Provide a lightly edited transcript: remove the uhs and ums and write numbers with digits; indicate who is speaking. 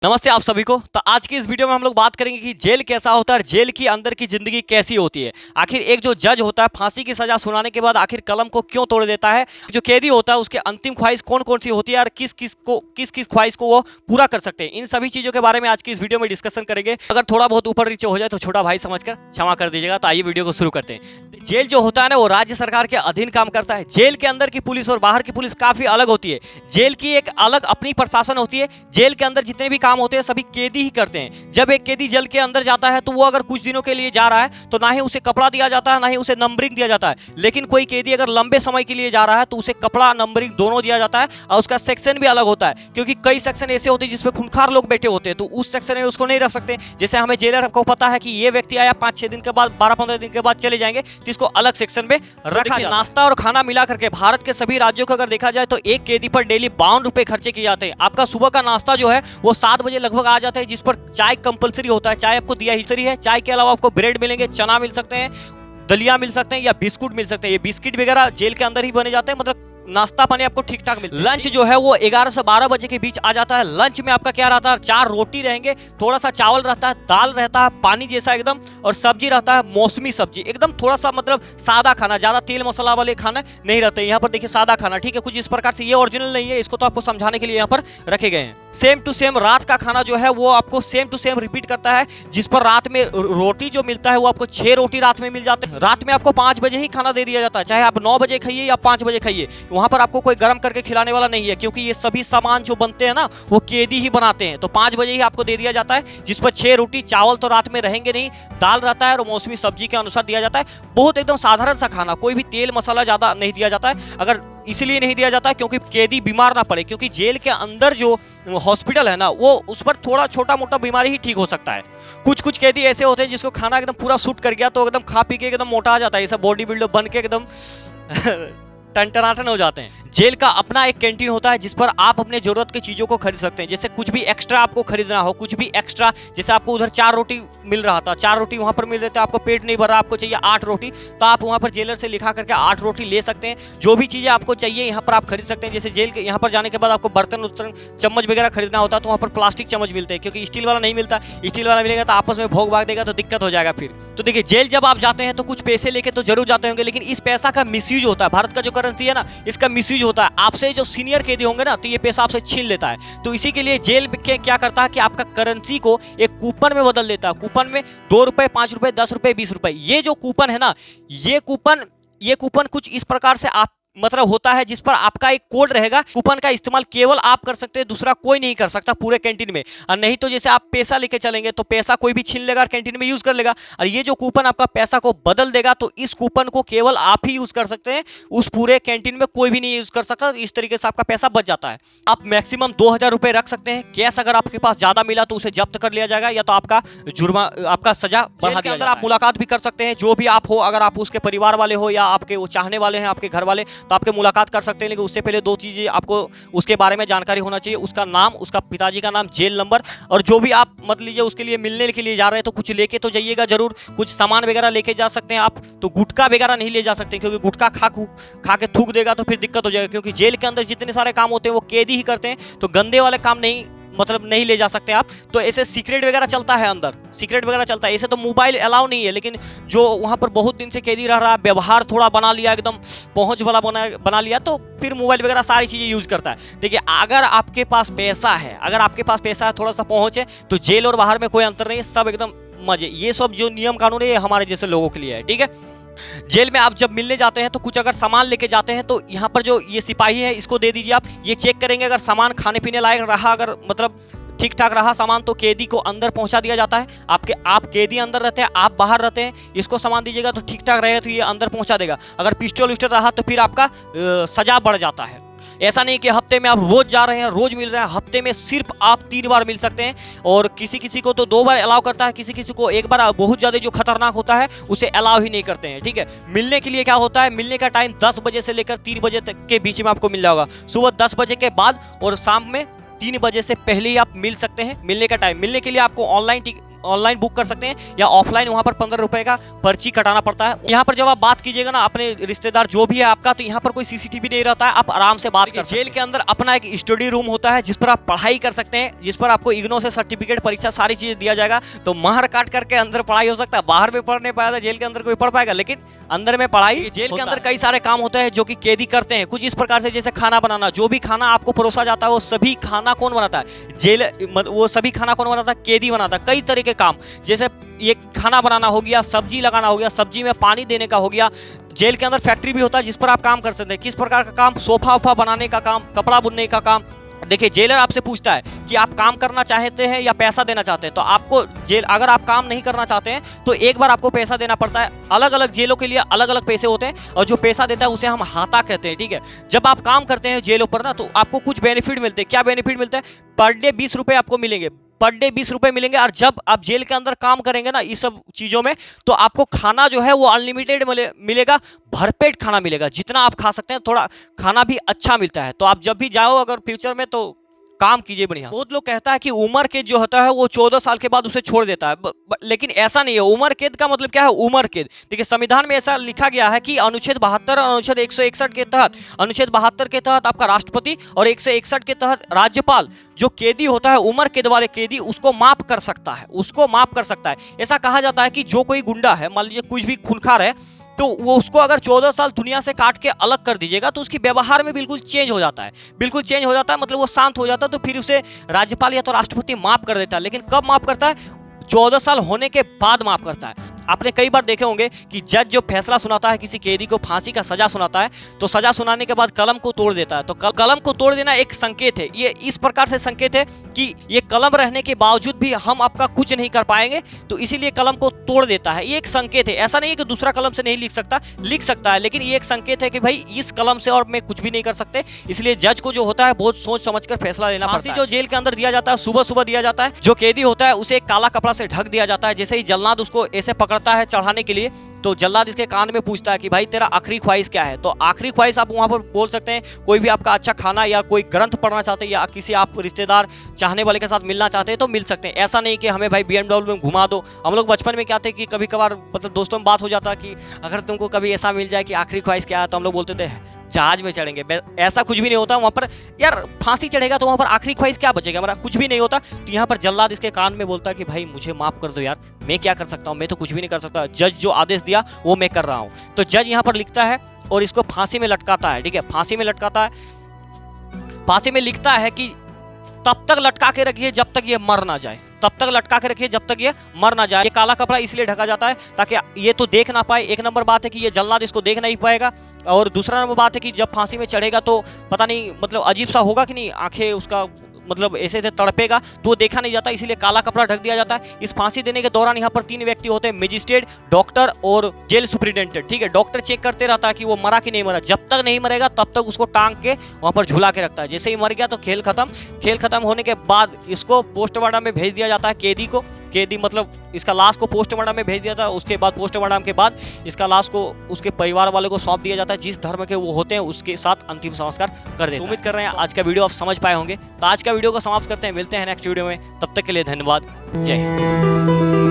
Speaker 1: नमस्ते आप सभी को। तो आज की इस वीडियो में हम लोग बात करेंगे कि जेल कैसा होता है और जेल के अंदर की जिंदगी कैसी होती है। आखिर एक जो जज होता है फांसी की सजा सुनाने के बाद आखिर कलम को क्यों तोड़ देता है, जो कैदी होता है उसके अंतिम ख्वाहिश कौन कौन सी होती है और किस किस ख्वाहिश को वो पूरा कर सकते हैं, इन सभी चीजों के बारे में आज की इस वीडियो में डिस्कशन करेंगे। अगर थोड़ा बहुत ऊपर नीचे हो जाए तो छोटा भाई समझकर क्षमा कर दीजिएगा। तो आइए वीडियो को शुरू करते हैं। जेल जो होता है ना वो राज्य सरकार के अधीन काम करता है। जेल के अंदर की पुलिस और बाहर की पुलिस काफी अलग होती है। जेल की एक अलग अपनी प्रशासन होती है। जेल के अंदर जितने भी काम होते हैं सभी कैदी ही करते हैं। जब एक कैदी जेल के अंदर जाता है तो वो अगर कुछ दिनों के लिए जा रहा है तो ना ही उसे कपड़ा दिया जाता है ना ही उसे नंबरिंग दिया जाता है। लेकिन कोई कैदी अगर लंबे समय के लिए जा रहा है तो उसे कपड़ा नंबरिंग दोनों दिया जाता है और उसका सेक्शन भी अलग होता है, क्योंकि कई सेक्शन ऐसे होते हैं जिसमें खूंखार लोग बैठे होते हैं तो उस सेक्शन में उसको नहीं रख सकते। जैसे हमें जेलर को पता है कि ये व्यक्ति आया 5-6 दिन के बाद 12-15 दिन के बाद चले जाएंगे तो इसको अलग सेक्शन में रखा जाए। नाश्ता और खाना मिला करके भारत के सभी राज्यों को अगर देखा जाए तो एक कैदी पर डेली 52 रुपए खर्चे किए जाते हैं। आपका सुबह का नाश्ता जो है वो 7 बजे लगभग आ जाता है, जिस पर चाय कंपलसरी होता है। चाय आपको दिया ही है। चाय के अलावा आपको ब्रेड मिलेंगे, चना मिल सकते हैं, दलिया मिल सकते हैं या बिस्कुट मिल सकते हैं। ये बिस्किट वगैरह जेल के अंदर ही बने जाते हैं, मतलब नाश्ता पानी आपको ठीक ठाक मिलता है। लंच जो है वो 11 से 12 बजे के बीच आ जाता है। लंच में आपका क्या रहता है, 4 रोटी रहेंगे, थोड़ा सा चावल रहता है, दाल रहता है पानी जैसा एकदम, और सब्जी रहता है मौसमी सब्जी, एकदम थोड़ा सा मतलब सादा खाना, ज्यादा तेल मसाला वाले खाना नहीं रहते। यहाँ पर देखिए सादा खाना, ठीक है, कुछ इस प्रकार से। ये ओरिजिनल नहीं है, इसको तो आपको समझाने के लिए यहाँ पर रखे गए हैं। सेम टू सेम रात का खाना जो है वो आपको सेम टू सेम रिपीट करता है, जिस पर रात में रोटी जो मिलता है वो आपको 6 रोटी रात में मिल जाते हैं। रात में आपको 5 बजे ही खाना दे दिया जाता है, चाहे आप 9 बजे खाइए या 5 बजे खाइए। वहां पर आपको कोई गर्म करके खिलाने वाला नहीं है, क्योंकि ये सभी सामान जो बनते हैं ना वो कैदी ही बनाते हैं। तो 5 बजे ही आपको दे दिया जाता है, जिस पर 6 रोटी, चावल तो रात में रहेंगे नहीं, दाल रहता है और मौसमी सब्जी के अनुसार दिया जाता है। बहुत एकदम साधारण सा खाना, कोई भी तेल मसाला ज्यादा नहीं दिया जाता है। अगर इसलिए नहीं दिया जाता है क्योंकि कैदी बीमार ना पड़े, क्योंकि जेल के अंदर जो हॉस्पिटल है ना वो उस पर थोड़ा छोटा मोटा बीमारी ही ठीक हो सकता है। कुछ कैदी ऐसे होते हैं जिसको खाना एकदम पूरा सूट कर गया तो एकदम खा पी के एकदम मोटा आ जाता है, ये सब बॉडी बिल्डर बन के एकदम टन हो जाते हैं। जेल का अपना एक कैंटीन होता है जिस पर आप अपने जरूरत की चीजों को खरीद सकते हैं। जैसे कुछ भी एक्स्ट्रा आपको खरीदना हो, कुछ भी एक्स्ट्रा, जैसे आपको उधर 4 रोटी मिल रहा था, 4 रोटी वहां पर मिल रहे थे, आपको पेट नहीं भर रहा, आपको चाहिए 8 रोटी, तो आप वहां पर जेलर से लिखा करके 8 रोटी ले सकते हैं। जो भी चीजें आपको चाहिए यहाँ पर आप खरीद सकते हैं। जैसे जेल के यहाँ पर जाने के बाद आपको बर्तन चम्मच वगैरह खरीदना होता है तो वहाँ पर प्लास्टिक चम्मच मिलते हैं, क्योंकि स्टील वाला नहीं मिलता। स्टील वाला मिलेगा तो आपस में भोग भाग देगा तो दिक्कत हो जाएगा फिर। तो देखिए जेल जब आप जाते हैं तो कुछ पैसे लेके तो जरूर जाते होंगे, लेकिन इस पैसा का मिसयूज होता है। भारत का जो करेंसी है ना इसका मिसयूज होता है। आपसे जो सीनियर कैदी होंगे ना तो ये पैसा आपसे छीन लेता है। तो इसी के लिए जेल के क्या करता है कि आपका करेंसी को एक कूपन में बदल देता है। कूपन में 2 रुपए, 5 रुपए, 10 रुपए, 20 रुपए, ये जो कूपन है ना ये कूपन कुछ इस प्रकार से आप मतलब होता है, जिस पर आपका एक कोड रहेगा। कूपन का इस्तेमाल केवल आप कर सकते हैं, दूसरा कोई नहीं कर सकता पूरे कैंटीन में। और नहीं तो जैसे आप पैसा लेके चलेंगे तो पैसा कोई भी छीन लेगा और कैंटीन में यूज कर लेगा। और ये जो कूपन आपका पैसा को बदल देगा तो इस कूपन को केवल आप ही यूज कर सकते हैं, उस पूरे कैंटीन में कोई भी नहीं यूज कर सकता। इस तरीके से आपका पैसा बच जाता है। आप मैक्सिमम 2000 रुपए रख सकते हैं कैश। अगर आपके पास ज्यादा मिला तो उसे जब्त कर लिया जाएगा या तो आपका जुर्मा, आपका सजा बढ़ा दिया जाएगा। आप मुलाकात भी कर सकते हैं, जो भी आप हो, अगर आप उसके परिवार वाले हो या आपके वो चाहने वाले हैं, आपके घर वाले, तो आपके मुलाकात कर सकते हैं। लेकिन उससे पहले 2 चीजें आपको उसके बारे में जानकारी होना चाहिए, उसका नाम, उसका पिताजी का नाम, जेल नंबर, और जो भी आप मत लीजिए उसके लिए मिलने के लिए जा रहे हैं तो कुछ लेके तो जाइएगा जरूर। कुछ सामान वगैरह लेके जा सकते हैं आप, तो गुटखा वगैरह नहीं ले जा सकते, क्योंकि गुटखा खा के थूक देगा तो फिर दिक्कत हो जाएगा। क्योंकि जेल के अंदर जितने सारे काम होते हैं वो कैदी ही करते हैं, तो गंदे वाले काम नहीं ले जा सकते आप। तो ऐसे सीक्रेट वगैरह चलता है, अंदर सीक्रेट वगैरह चलता है। ऐसे तो मोबाइल अलाउ नहीं है, लेकिन जो वहां पर बहुत दिन से कैदी रह रहा है, व्यवहार थोड़ा बना लिया, एकदम पहुंच वाला बना लिया, तो फिर मोबाइल वगैरह सारी चीजें यूज करता है। देखिए अगर आपके पास पैसा है, थोड़ा सा पहुंच है, तो जेल और बाहर में कोई अंतर नहीं है, सब एकदम मजे। ये सब जो नियम कानून है ये हमारे जैसे लोगों के लिए है, ठीक है। जेल में आप जब मिलने जाते हैं तो कुछ अगर सामान लेके जाते हैं तो यहाँ पर जो ये सिपाही है इसको दे दीजिए आप। ये चेक करेंगे, अगर सामान खाने पीने लायक रहा, अगर मतलब ठीक ठाक रहा सामान, तो कैदी को अंदर पहुंचा दिया जाता है। आप कैदी अंदर रहते हैं, आप बाहर रहते हैं, इसको सामान दीजिएगा तो ठीक ठाक रहेगा तो ये अंदर पहुंचा देगा। अगर पिस्टल विस्टल रहा तो फिर आपका सजा बढ़ जाता है। ऐसा नहीं कि हफ्ते में आप रोज जा रहे हैं, रोज मिल रहे हैं, हफ्ते में सिर्फ आप 3 बार मिल सकते हैं। और किसी को तो 2 बार अलाउ करता है, किसी को 1 बार। बहुत ज़्यादा जो खतरनाक होता है उसे अलाउ ही नहीं करते हैं, ठीक है। मिलने के लिए क्या होता है, मिलने का टाइम 10 बजे से लेकर 3 बजे तक के बीच में आपको मिल जाएगा। सुबह 10 बजे के बाद और शाम में 3 बजे से पहले ही आप मिल सकते हैं। मिलने का टाइम, मिलने के लिए आपको ऑनलाइन ऑनलाइन बुक कर सकते हैं या ऑफलाइन वहां पर 15 रुपए का पर्ची कटाना पड़ता है। यहाँ पर जब आप बात कीजिएगा ना अपने रिश्तेदार जो भी है आपका, तो यहाँ पर कोई सीसीटीवी नहीं रहता है, आप आराम से बात कर। जेल के अंदर अपना एक स्टडी रूम होता है जिस पर आप पढ़ाई कर सकते हैं, जिस पर आपको इग्नो से सर्टिफिकेट, परीक्षा, सारी चीजें दिया जाएगा। तो मार काट करके अंदर पढ़ाई हो सकता है, बाहर में पढ़ नहीं पाया था, जेल के अंदर कोई पढ़ पाएगा, लेकिन अंदर में पढ़ाई। जेल के अंदर कई सारे काम होते हैं जो कि कैदी करते हैं, कुछ इस प्रकार से जैसे खाना बनाना। जो भी खाना आपको परोसा जाता है वो सभी खाना कौन बनाता है? जेल, वो सभी खाना कौन बनाता है? कैदी बनाता है। कई तरह के काम, जैसे ये खाना बनाना हो गया, सब्जी लगाना हो गया, सब्जी में पानी देने का हो गया। जेल के अंदर फैक्ट्री भी होता है जिस पर आप काम कर सकते हैं। किस प्रकार का काम? सोफा वोफा बनाने का काम, कपड़ा बुनने का काम। देखिए, जेलर आपसे पूछता है कि आप काम करना चाहते हैं या पैसा देना चाहते हैं। तो आपको जेल, अगर आप काम नहीं करना चाहते हैं तो एक बार आपको पैसा देना पड़ता है। अलग अलग जेलों के लिए अलग अलग पैसे होते हैं और जो पैसा देता है उसे हम हाता कहते हैं, ठीक है। जब आप काम करते हैं जेलों पर ना, तो आपको कुछ बेनिफिट मिलते हैं। क्या बेनिफिट मिलता है? पर डे 20 रुपये आपको मिलेंगे, पर डे 20 रुपये मिलेंगे। और जब आप जेल के अंदर काम करेंगे ना इस सब चीज़ों में, तो आपको खाना जो है वो अनलिमिटेड मिलेगा, भरपेट खाना मिलेगा, जितना आप खा सकते हैं। थोड़ा खाना भी अच्छा मिलता है। तो आप जब भी जाओ अगर फ्यूचर में, तो काम कीजिए बढ़िया। बहुत लोग कहता है कि उम्र कैद जो होता है वो 14 साल के बाद उसे छोड़ देता है, लेकिन ऐसा नहीं है। उम्र कैद का मतलब क्या है? उम्र कैद, देखिए संविधान में ऐसा लिखा गया है कि अनुच्छेद 72 और अनुच्छेद 161 के तहत, अनुच्छेद 72 के तहत आपका राष्ट्रपति और 161 के तहत राज्यपाल जो कैदी होता है, उम्र कैद वाले कैदी, उसको माफ कर सकता है, उसको माफ कर सकता है। ऐसा कहा जाता है कि जो कोई गुंडा है, मान लीजिए कुछ भी खूंखार है, तो वो उसको अगर 14 साल दुनिया से काट के अलग कर दीजिएगा तो उसकी व्यवहार में बिल्कुल चेंज हो जाता है, बिल्कुल चेंज हो जाता है, मतलब वो शांत हो जाता है। तो फिर उसे राज्यपाल या तो राष्ट्रपति माफ कर देता है। लेकिन कब माफ करता है? 14 साल होने के बाद माफ करता है। आपने कई बार देखे होंगे कि जज जो फैसला सुनाता है, किसी कैदी को फांसी का सजा सुनाता है, तो सजा सुनाने के बाद कलम को तोड़ देता है। तो कलम को तोड़ देना एक संकेत है। ये इस प्रकार से संकेत है कि ये कलम रहने के बावजूद भी हम आपका कुछ नहीं कर पाएंगे, तो इसीलिए कलम को तोड़ देता है। ये एक संकेत है। ऐसा नहीं है कि दूसरा कलम से नहीं लिख सकता, लिख सकता है, लेकिन ये एक संकेत है कि भाई इस कलम से और मैं कुछ भी नहीं कर सकते। इसलिए जज को जो होता है बहुत सोच समझ कर फैसला लेना पड़ता है। जो जेल के अंदर दिया जाता है, सुबह सुबह दिया जाता है। जो कैदी होता है उसे एक काला कपड़ा से ढक दिया जाता है। जैसे ही जल्लाद उसको ऐसे पकड़ता है चढ़ाने के लिए, तो जल्लाद इसके कान में पूछता है कि भाई तेरा आखिरी ख्वाहिश क्या है? तो आखिरी ख्वाहिश आप वहां पर बोल सकते हैं, कोई भी आपका अच्छा खाना या कोई ग्रंथ पढ़ना चाहते हैं या किसी आप रिश्तेदार चाहने वाले के साथ मिलना चाहते हैं तो मिल सकते हैं। ऐसा नहीं कि हमें भाई BMW में घुमा दो। हम लोग बचपन में क्या थे कि कभी कभार मतलब दोस्तों में बात हो जाता कि अगर तुमको कभी ऐसा मिल जाए कि आखिरी ख्वाहिश क्या है, तो हम लोग बोलते थे जहाज में चढ़ेंगे। ऐसा कुछ भी नहीं होता वहाँ पर। यार फांसी चढ़ेगा तो वहाँ पर आखिरी ख्वाहिश क्या बचेगा हमारा? कुछ भी नहीं होता। तो यहाँ पर जल्लाद इसके कान में बोलता है कि भाई मुझे माफ कर दो यार, मैं क्या कर सकता हूँ, मैं तो कुछ भी नहीं कर सकता, जज जो आदेश दिया वो मैं कर रहा हूँ। तो जज यहाँ पर लिखता है और इसको फांसी में लटकाता है, ठीक है। फांसी में लटकाता है, फांसी में लिखता है कि तब तक लटका के रखिए जब तक ये मर ना जाए, तब तक लटका के रखिए जब तक ये मर ना जाए। ये काला कपड़ा इसलिए ढका जाता है ताकि ये तो देख ना पाए। एक नंबर बात है कि ये जल्लाद इसको देख नहीं पाएगा, और दूसरा नंबर बात है कि जब फांसी में चढ़ेगा तो पता नहीं मतलब अजीब सा होगा कि नहीं, आंखें उसका मतलब ऐसे ऐसे तड़पेगा तो वो देखा नहीं जाता, इसीलिए काला कपड़ा ढक दिया जाता है। इस फांसी देने के दौरान यहाँ पर 3 व्यक्ति होते हैं, मजिस्ट्रेट, डॉक्टर और जेल सुपरिटेंडेंट, ठीक है। डॉक्टर चेक करते रहता है कि वो मरा कि नहीं मरा। जब तक नहीं मरेगा तब तक उसको टांग के वहाँ पर झुला के रखता है। जैसे ही मर गया तो खेल खत्म। खेल खत्म होने के बाद इसको पोस्टमार्टम में भेज दिया जाता है, कैदी को। कैदी मतलब इसका लाश को पोस्टमार्टम में भेज दिया था। उसके बाद पोस्टमार्टम के बाद इसका लाश को उसके परिवार वाले को सौंप दिया जाता है। जिस धर्म के वो होते हैं उसके साथ अंतिम संस्कार कर देते हैं। उम्मीद कर रहे हैं आज का वीडियो आप समझ पाए होंगे। तो आज का वीडियो को समाप्त करते हैं, मिलते हैं नेक्स्ट वीडियो में। तब तक के लिए धन्यवाद, जय हिंद।